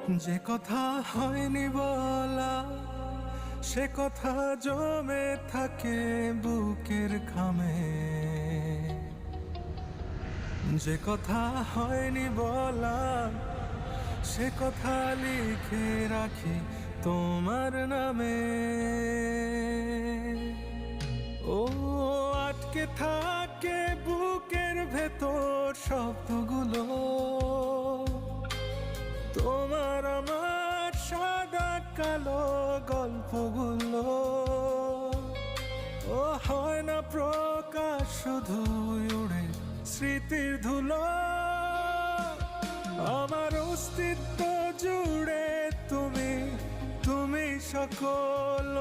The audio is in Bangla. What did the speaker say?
যে কথা হয়নি বলা, সে কথা জমে থাকে বুকের খামে। যে কথা হয়নি বলা, সে কথা লিখে রাখি তোমার নামে। ও আটকে থাকে বুকের ভেতর শব্দগুলো, তোমার আমার সাদা কালো গল্পগুলো। ও হয় না প্রকাশ, শুধু উড়ে স্মৃতির ধুলো। আমার অস্তিত্ব জুড়ে তুমি, তুমি সকল